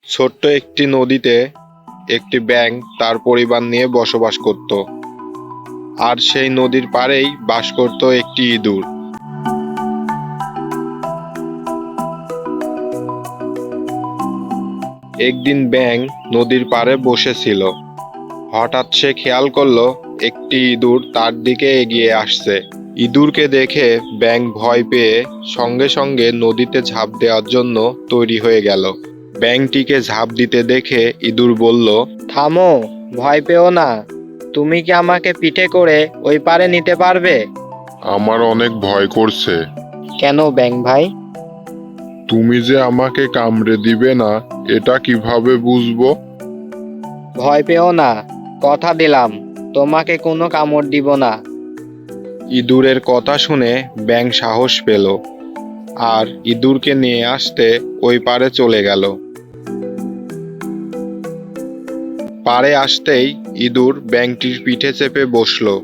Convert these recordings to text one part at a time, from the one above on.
ছোট্ট একটি নদীতে একটি ব্যাঙ তার পরিবার নিয়ে বসবাস করত। আর সেই নদীর পাড়েই বাস করত একটি ইঁদুর। একদিন ব্যাঙ নদীর পাড়ে বসেছিল। হঠাৎ সে খেয়াল করলো একটি ইঁদুর তার দিকে এগিয়ে আসছে। ইঁদুরকে দেখে ব্যাঙ ভয় পেয়ে সঙ্গে সঙ্গে নদীতে ঝাঁপ দেওয়ার জন্য তৈরি হয়ে গেল। ব্যাঙটিকে ঝাঁপ দিতে দেখে ইঁদুর বলল, থামো, ভয় পেও না। তুমি কি আমাকে পিঠে করে ওই পারে নিতে পারবে? আমার অনেক ভয় করছে। কেন ব্যাঙ ভাই? তুমি যে আমাকে কামড়ে দিবে না, এটা কিভাবে বুঝবো? ভয় পেও না, কথা দিলাম তোমাকে কোনো কামড় দিব না। ইঁদুরের কথা শুনে ব্যাঙ সাহস পেল আর ইঁদুরকে নিয়ে আসতে ওই পারে চলে গেল। পাড়ে আসতেই ইঁদুর ব্যাঙটির পিঠে চেপে বসলো।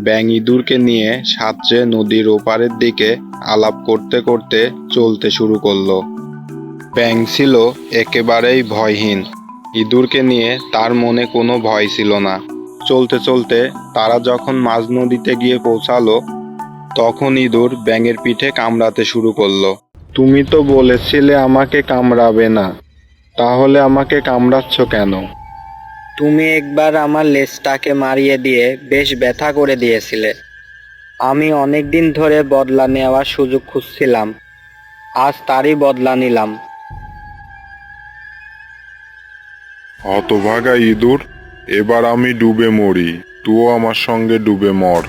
ব্যাঙ ইঁদুরকে নিয়ে সাঁতরে নদীর ওপারের দিকে আলাপ করতে করতে চলতে শুরু করলো। ব্যাঙ ছিল একেবারেই ভয়হীন। ইঁদুরকে নিয়ে তার মনে কোনো ভয় ছিল না। চলতে চলতে তারা যখন মাঝ নদীতে গিয়ে পৌঁছালো, তখন ইঁদুর ব্যাঙের পিঠে কামড়াতে শুরু করলো। তুমি তো বলেছিলে আমাকে কামড়াবে না, তাহলে আমাকে কামড়াচ্ছ কেন? তুমি একবার আমার লেজটাকে মারিয়ে দিয়ে বেশ ব্যথা করে দিয়েছিলে। আমি অনেক দিন ধরে বদলা নেওয়ার সুযোগ খুঁজছিলাম, আজ তারই বদলা নিলাম। হতভাগা ইঁদুর, এবার আমি ডুবে মরি, তুইও আমার সঙ্গে ডুবে মর।